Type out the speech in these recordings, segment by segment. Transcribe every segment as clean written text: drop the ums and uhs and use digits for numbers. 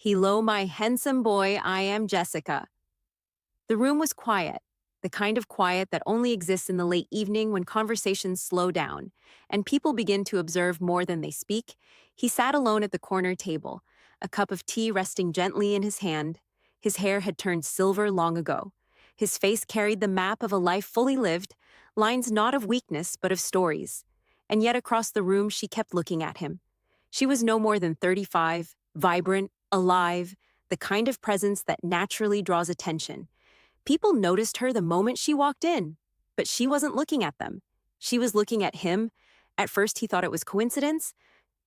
Hello, my handsome boy, I am Jessica. The room was quiet, the kind of quiet that only exists in the late evening when conversations slow down and people begin to observe more than they speak. He sat alone at the corner table, a cup of tea resting gently in his hand. His hair had turned silver long ago. His face carried the map of a life fully lived, lines not of weakness but of stories. And yet across the room she kept looking at him. She was no more than 35, vibrant, alive, the kind of presence that naturally draws attention. People noticed her the moment she walked in, but she wasn't looking at them. She was looking at him. At first, he thought it was coincidence.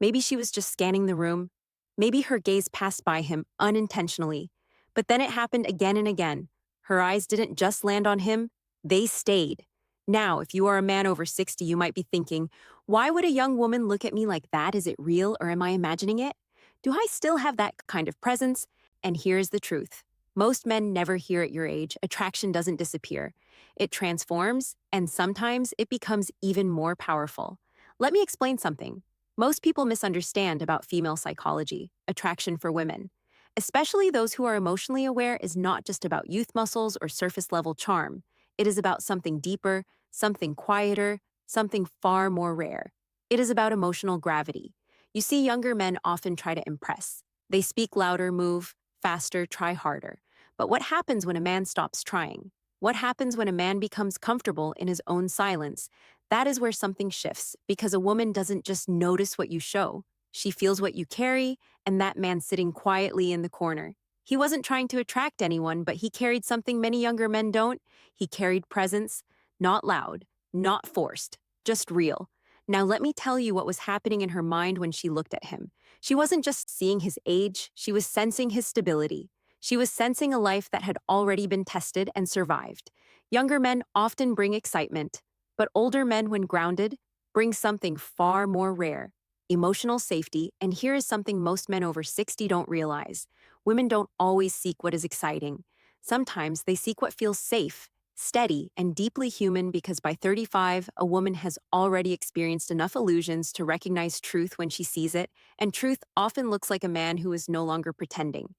Maybe she was just scanning the room. Maybe her gaze passed by him unintentionally. But then it happened again and again. Her eyes didn't just land on him, they stayed. Now, if you are a man over 60, you might be thinking, why would a young woman look at me like that? Is it real or am I imagining it? Do I still have that kind of presence? And here's the truth. Most men never hear at your age, attraction doesn't disappear. It transforms, and sometimes it becomes even more powerful. Let me explain something. Most people misunderstand about female psychology, attraction for women. Especially those who are emotionally aware is not just about youth muscles or surface-level charm. It is about something deeper, something quieter, something far more rare. It is about emotional gravity. You see, younger men often try to impress. They speak louder, move faster, try harder. But what happens when a man stops trying? What happens when a man becomes comfortable in his own silence? That is where something shifts, because a woman doesn't just notice what you show. She feels what you carry, and that man sitting quietly in the corner. He wasn't trying to attract anyone, but he carried something many younger men don't. He carried presence, not loud, not forced, just real. Now let me tell you what was happening in her mind when she looked at him. She wasn't just seeing his age, she was sensing his stability. She was sensing a life that had already been tested and survived. Younger men often bring excitement, but older men, when grounded, bring something far more rare: emotional safety. And here is something most men over 60 don't realize. Women don't always seek what is exciting. Sometimes they seek what feels safe, steady, and deeply human, because by 35, a woman has already experienced enough illusions to recognize truth when she sees it, and truth often looks like a man who is no longer pretending.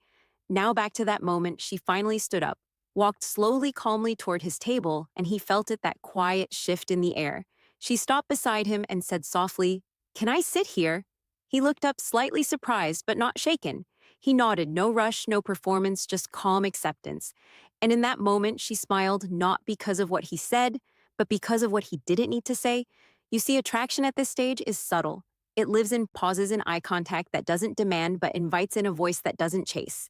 Now back to that moment, she finally stood up, walked slowly, calmly toward his table, and he felt it, that quiet shift in the air. She stopped beside him and said softly, "Can I sit here?" He looked up, slightly surprised but not shaken. He nodded, no rush, no performance, just calm acceptance. And in that moment, she smiled, not because of what he said, but because of what he didn't need to say. You see, attraction at this stage is subtle. It lives in pauses and eye contact that doesn't demand but invites in a voice that doesn't chase.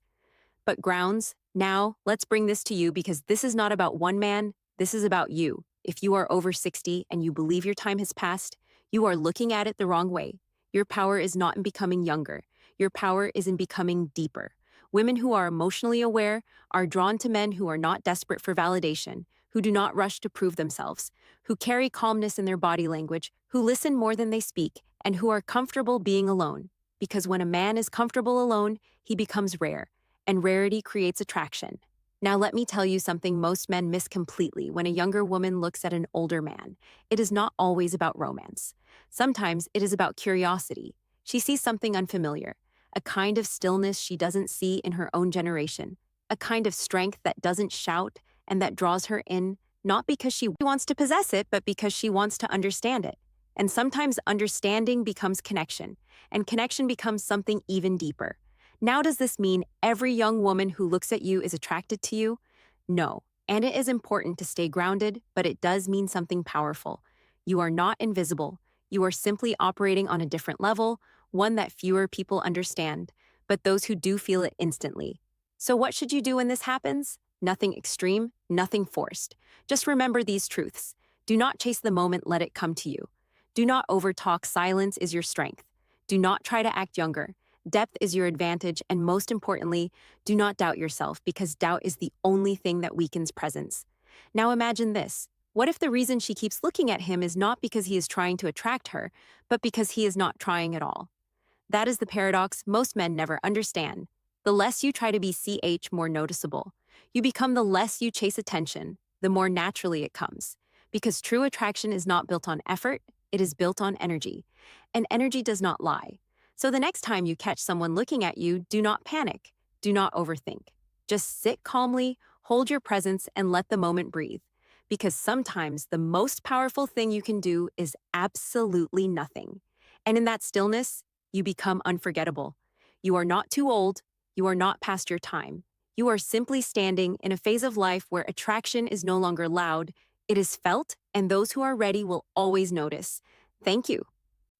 But grounds, now let's bring this to you, because this is not about one man, this is about you. If you are over 60 and you believe your time has passed, you are looking at it the wrong way. Your power is not in becoming younger. Your power is in becoming deeper. Women who are emotionally aware are drawn to men who are not desperate for validation, who do not rush to prove themselves, who carry calmness in their body language, who listen more than they speak, and who are comfortable being alone. Because when a man is comfortable alone, he becomes rare, and rarity creates attraction. Now let me tell you something most men miss completely when a younger woman looks at an older man. It is not always about romance. Sometimes it is about curiosity. She sees something unfamiliar, a kind of stillness she doesn't see in her own generation, a kind of strength that doesn't shout and that draws her in, not because she wants to possess it, but because she wants to understand it. And sometimes understanding becomes connection, and connection becomes something even deeper. Now, does this mean every young woman who looks at you is attracted to you? No, and it is important to stay grounded, but it does mean something powerful. You are not invisible. You are simply operating on a different level, one that fewer people understand, but those who do feel it instantly. So what should you do when this happens? Nothing extreme, nothing forced. Just remember these truths. Do not chase the moment, let it come to you. Do not overtalk, silence is your strength. Do not try to act younger. Depth is your advantage, and most importantly, do not doubt yourself, because doubt is the only thing that weakens presence. Now imagine this. What if the reason she keeps looking at him is not because he is trying to attract her, but because he is not trying at all? That is the paradox most men never understand. The less you try to be more noticeable, you become, the less you chase attention, the more naturally it comes. Because true attraction is not built on effort, it is built on energy. And energy does not lie. So the next time you catch someone looking at you, do not panic. Do not overthink. Just sit calmly, hold your presence, and let the moment breathe. Because sometimes the most powerful thing you can do is absolutely nothing. And in that stillness, you become unforgettable. You are not too old. You are not past your time. You are simply standing in a phase of life where attraction is no longer loud, it is felt, and those who are ready will always notice. Thank you.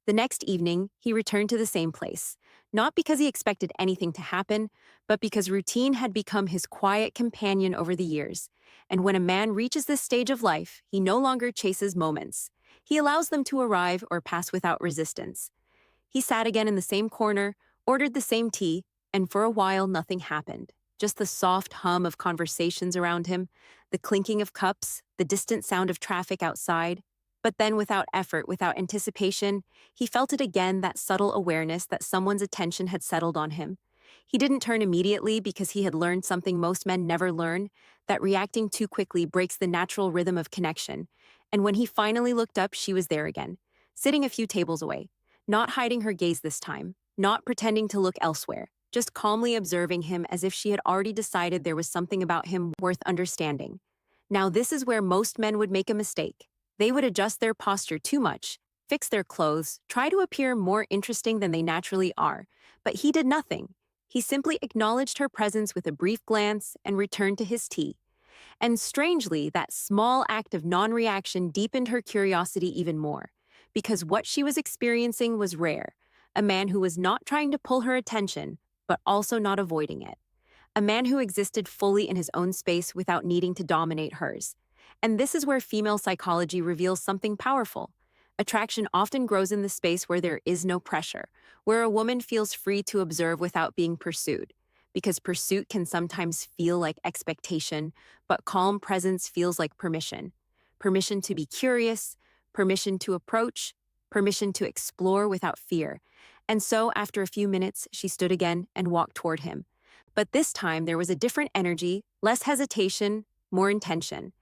The next evening, he returned to the same place, not because he expected anything to happen, but because routine had become his quiet companion over the years. And when a man reaches this stage of life, he no longer chases moments. He allows them to arrive or pass without resistance. He sat again in the same corner, ordered the same tea, and for a while nothing happened. Just the soft hum of conversations around him, the clinking of cups, the distant sound of traffic outside. But then, without effort, without anticipation, he felt it again, that subtle awareness that someone's attention had settled on him. He didn't turn immediately because he had learned something most men never learn, that reacting too quickly breaks the natural rhythm of connection. And when he finally looked up, she was there again, sitting a few tables away, not hiding her gaze this time, not pretending to look elsewhere, just calmly observing him as if she had already decided there was something about him worth understanding. Now, this is where most men would make a mistake. They would adjust their posture too much, fix their clothes, try to appear more interesting than they naturally are. But he did nothing. He simply acknowledged her presence with a brief glance and returned to his tea. And strangely, that small act of non-reaction deepened her curiosity even more, because what she was experiencing was rare. A man who was not trying to pull her attention, but also not avoiding it. A man who existed fully in his own space without needing to dominate hers. And this is where female psychology reveals something powerful. Attraction often grows in the space where there is no pressure, where a woman feels free to observe without being pursued. Because pursuit can sometimes feel like expectation, but calm presence feels like permission. Permission to be curious, permission to approach, permission to explore without fear. And so, after a few minutes, she stood again and walked toward him. But this time, there was a different energy, less hesitation, more intention.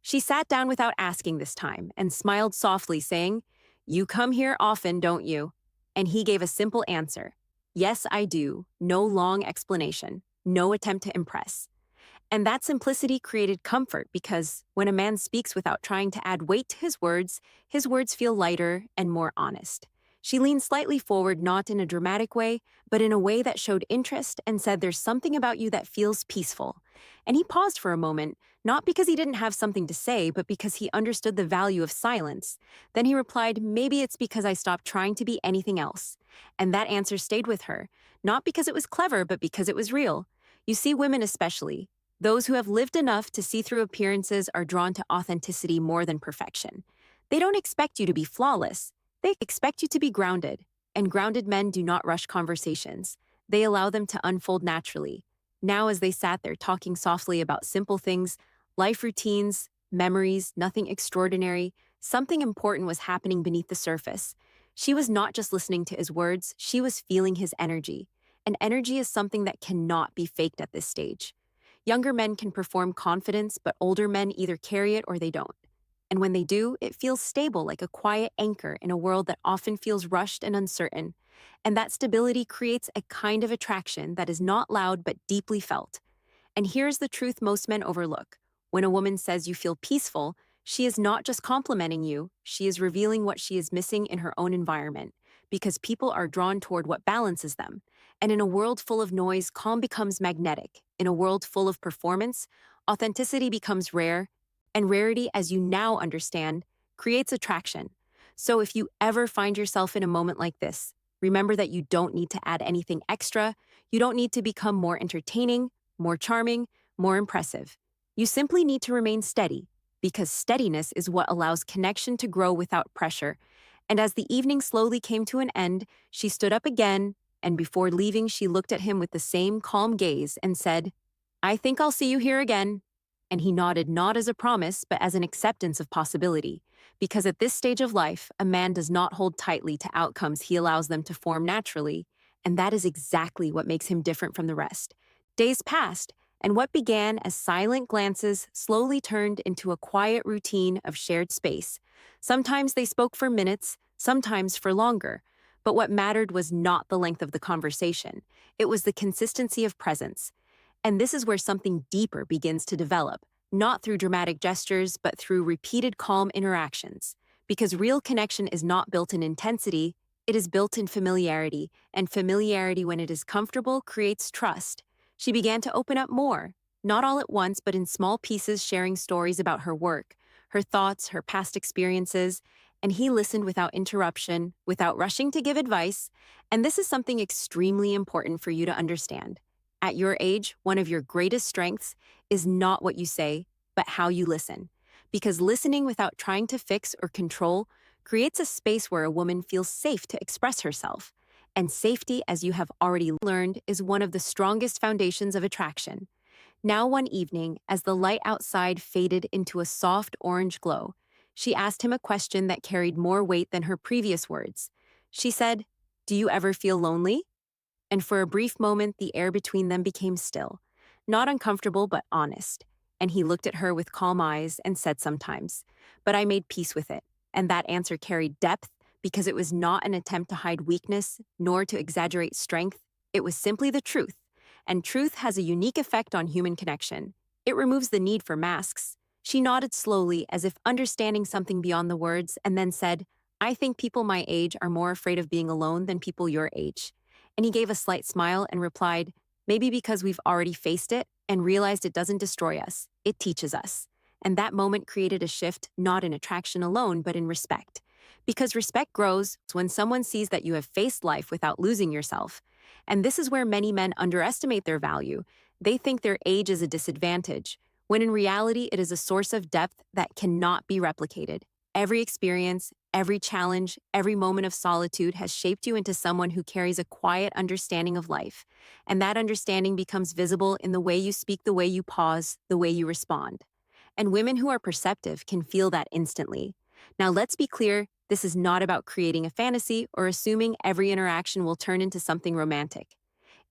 She sat down without asking this time and smiled softly, saying, "You come here often, don't you?" And he gave a simple answer. "Yes, I do." No long explanation, no attempt to impress. And that simplicity created comfort because when a man speaks without trying to add weight to his words feel lighter and more honest. She leaned slightly forward, not in a dramatic way, but in a way that showed interest and said, "There's something about you that feels peaceful." And he paused for a moment, not because he didn't have something to say, but because he understood the value of silence. Then he replied, "Maybe it's because I stopped trying to be anything else." And that answer stayed with her, not because it was clever, but because it was real. You see, women especially, those who have lived enough to see through appearances, are drawn to authenticity more than perfection. They don't expect you to be flawless. They expect you to be grounded. And grounded men do not rush conversations. They allow them to unfold naturally. Now, as they sat there talking softly about simple things, life routines, memories, nothing extraordinary, something important was happening beneath the surface. She was not just listening to his words, she was feeling his energy. And energy is something that cannot be faked at this stage. Younger men can perform confidence, but older men either carry it or they don't. And when they do, it feels stable, like a quiet anchor in a world that often feels rushed and uncertain. And that stability creates a kind of attraction that is not loud but deeply felt. And here's the truth most men overlook. When a woman says you feel peaceful, she is not just complimenting you, she is revealing what she is missing in her own environment. Because people are drawn toward what balances them. And in a world full of noise, calm becomes magnetic. In a world full of performance, authenticity becomes rare. And rarity, as you now understand, creates attraction. So if you ever find yourself in a moment like this, remember that you don't need to add anything extra. You don't need to become more entertaining, more charming, more impressive. You simply need to remain steady, because steadiness is what allows connection to grow without pressure. And as the evening slowly came to an end, she stood up again, and before leaving, she looked at him with the same calm gaze and said, "I think I'll see you here again." And he nodded, not as a promise, but as an acceptance of possibility. Because at this stage of life, a man does not hold tightly to outcomes, he allows them to form naturally. And that is exactly what makes him different from the rest. Days passed, and what began as silent glances slowly turned into a quiet routine of shared space. Sometimes they spoke for minutes, sometimes for longer. But what mattered was not the length of the conversation, it was the consistency of presence. And this is where something deeper begins to develop, not through dramatic gestures, but through repeated calm interactions. Because real connection is not built in intensity, it is built in familiarity, and familiarity, when it is comfortable, creates trust. She began to open up more, not all at once, but in small pieces, sharing stories about her work, her thoughts, her past experiences, and he listened without interruption, without rushing to give advice. And this is something extremely important for you to understand. At your age, one of your greatest strengths is not what you say, but how you listen. Because listening without trying to fix or control creates a space where a woman feels safe to express herself. And safety, as you have already learned, is one of the strongest foundations of attraction. Now, one evening, as the light outside faded into a soft orange glow, she asked him a question that carried more weight than her previous words. She said, "Do you ever feel lonely?" And for a brief moment, the air between them became still, not uncomfortable, but honest. And he looked at her with calm eyes and said sometimes, but I made peace with it. And that answer carried depth because it was not an attempt to hide weakness, nor to exaggerate strength. It was simply the truth. And truth has a unique effect on human connection. It removes the need for masks. She nodded slowly, as if understanding something beyond the words, and then said, I think people my age are more afraid of being alone than people your age. And he gave a slight smile and replied, maybe because we've already faced it and realized it doesn't destroy us, it teaches us. And that moment created a shift, not in attraction alone, but in respect. Because respect grows when someone sees that you have faced life without losing yourself. And this is where many men underestimate their value. They think their age is a disadvantage, when in reality it is a source of depth that cannot be replicated. Every experience, every challenge, every moment of solitude has shaped you into someone who carries a quiet understanding of life. And that understanding becomes visible in the way you speak, the way you pause, the way you respond. And women who are perceptive can feel that instantly. Now, let's be clear, this is not about creating a fantasy or assuming every interaction will turn into something romantic.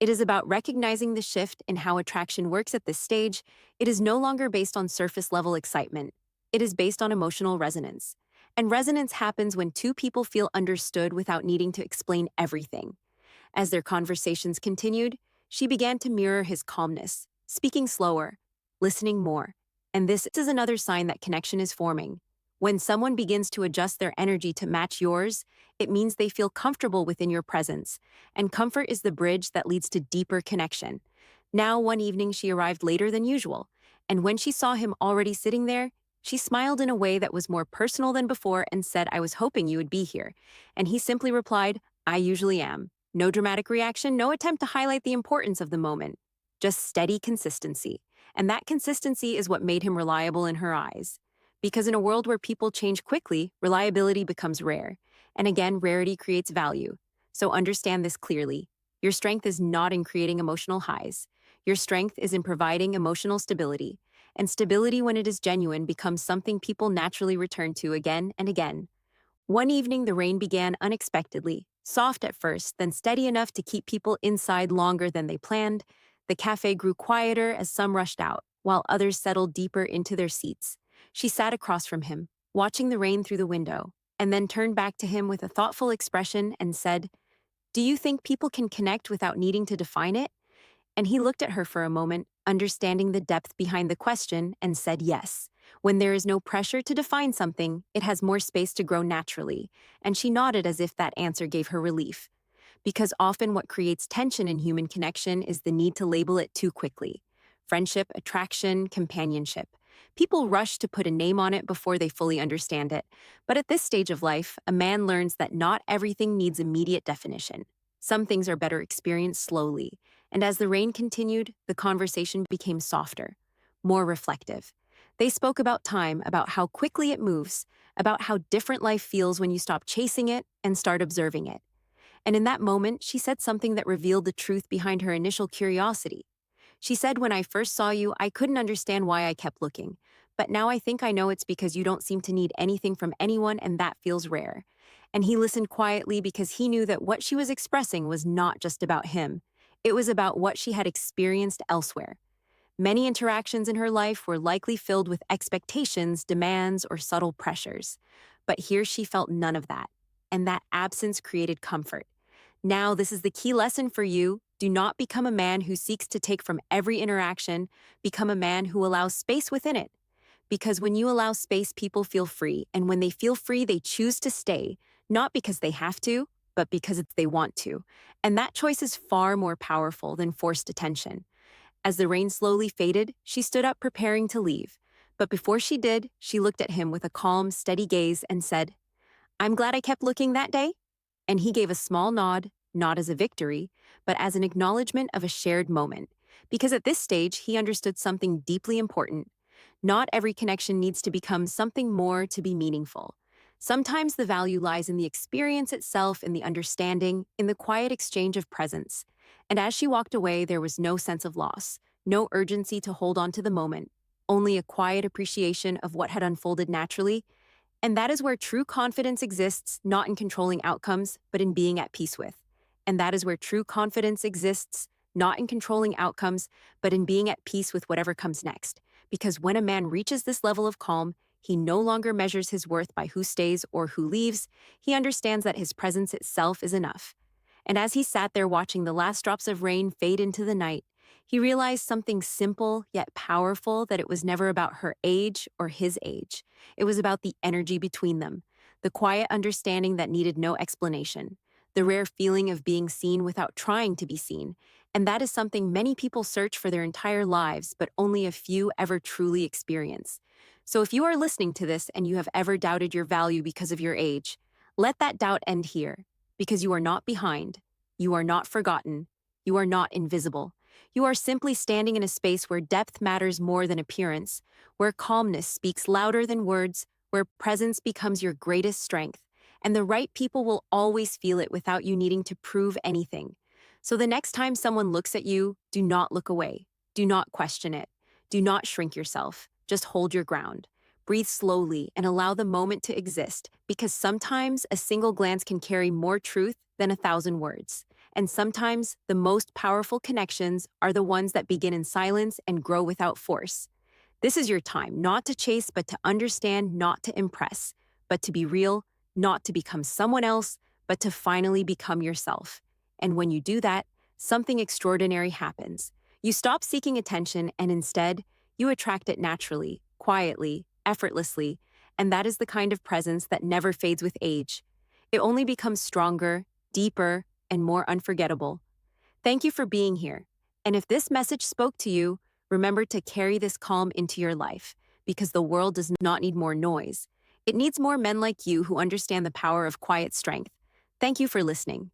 It is about recognizing the shift in how attraction works at this stage. It is no longer based on surface-level excitement. It is based on emotional resonance. And resonance happens when two people feel understood without needing to explain everything. As their conversations continued, she began to mirror his calmness, speaking slower, listening more. And this is another sign that connection is forming. When someone begins to adjust their energy to match yours, it means they feel comfortable within your presence, and comfort is the bridge that leads to deeper connection. Now, one evening, she arrived later than usual, and when she saw him already sitting there, she smiled in a way that was more personal than before and said, I was hoping you would be here. And he simply replied, I usually am. No dramatic reaction, no attempt to highlight the importance of the moment, just steady consistency. And that consistency is what made him reliable in her eyes. Because in a world where people change quickly, reliability becomes rare. And again, rarity creates value. So understand this clearly. Your strength is not in creating emotional highs. Your strength is in providing emotional stability. And stability, when it is genuine, becomes something people naturally return to again and again. One evening, the rain began unexpectedly, soft at first, then steady enough to keep people inside longer than they planned. The cafe grew quieter as some rushed out, while others settled deeper into their seats. She sat across from him, watching the rain through the window, and then turned back to him with a thoughtful expression and said, Do you think people can connect without needing to define it? And he looked at her for a moment, understanding the depth behind the question, and said yes. When there is no pressure to define something, it has more space to grow naturally. And she nodded as if that answer gave her relief. Because often what creates tension in human connection is the need to label it too quickly. Friendship, attraction, companionship. People rush to put a name on it before they fully understand it. But at this stage of life, a man learns that not everything needs immediate definition. Some things are better experienced slowly. And as the rain continued, the conversation became softer, more reflective. They spoke about time, about how quickly it moves, about how different life feels when you stop chasing it and start observing it. And in that moment, she said something that revealed the truth behind her initial curiosity. She said, when I first saw you, I couldn't understand why I kept looking. But now I think I know it's because you don't seem to need anything from anyone, and that feels rare. And he listened quietly because he knew that what she was expressing was not just about him. It was about what she had experienced elsewhere. Many interactions in her life were likely filled with expectations, demands, or subtle pressures. But here she felt none of that. and that absence created comfort. Now, this is the key lesson for you. Do not become a man who seeks to take from every interaction. Become a man who allows space within it. Because when you allow space, people feel free, and when they feel free, they choose to stay, not because they have to, but because they want to. And that choice is far more powerful than forced attention. As the rain slowly faded, she stood up preparing to leave. But before she did, she looked at him with a calm, steady gaze and said, "I'm glad I kept looking that day." And he gave a small nod, not as a victory, but as an acknowledgement of a shared moment. Because at this stage, he understood something deeply important. Not every connection needs to become something more to be meaningful. Sometimes the value lies in the experience itself, in the understanding, in the quiet exchange of presence. And as she walked away, there was no sense of loss, no urgency to hold on to the moment, only a quiet appreciation of what had unfolded naturally. And that is where true confidence exists, not in controlling outcomes, but in being at peace with. And that is where true confidence exists, not in controlling outcomes, but in being at peace with whatever comes next. Because when a man reaches this level of calm, he no longer measures his worth by who stays or who leaves. He understands that his presence itself is enough. And as he sat there watching the last drops of rain fade into the night, he realized something simple yet powerful, that it was never about her age or his age. It was about the energy between them, the quiet understanding that needed no explanation, the rare feeling of being seen without trying to be seen. And that is something many people search for their entire lives, but only a few ever truly experience. So if you are listening to this and you have ever doubted your value because of your age, let that doubt end here, because you are not behind, you are not forgotten, you are not invisible. You are simply standing in a space where depth matters more than appearance, where calmness speaks louder than words, where presence becomes your greatest strength, and the right people will always feel it without you needing to prove anything. So the next time someone looks at you, do not look away. Do not question it. Do not shrink yourself. Just hold your ground. Breathe slowly and allow the moment to exist, because sometimes a single glance can carry more truth than 1,000 words. And sometimes the most powerful connections are the ones that begin in silence and grow without force. This is your time, not to chase, but to understand, not to impress, but to be real, not to become someone else, but to finally become yourself. And when you do that, something extraordinary happens. You stop seeking attention and instead, you attract it naturally, quietly, effortlessly, and that is the kind of presence that never fades with age. It only becomes stronger, deeper, and more unforgettable. Thank you for being here. And if this message spoke to you, remember to carry this calm into your life, because the world does not need more noise. It needs more men like you who understand the power of quiet strength. Thank you for listening.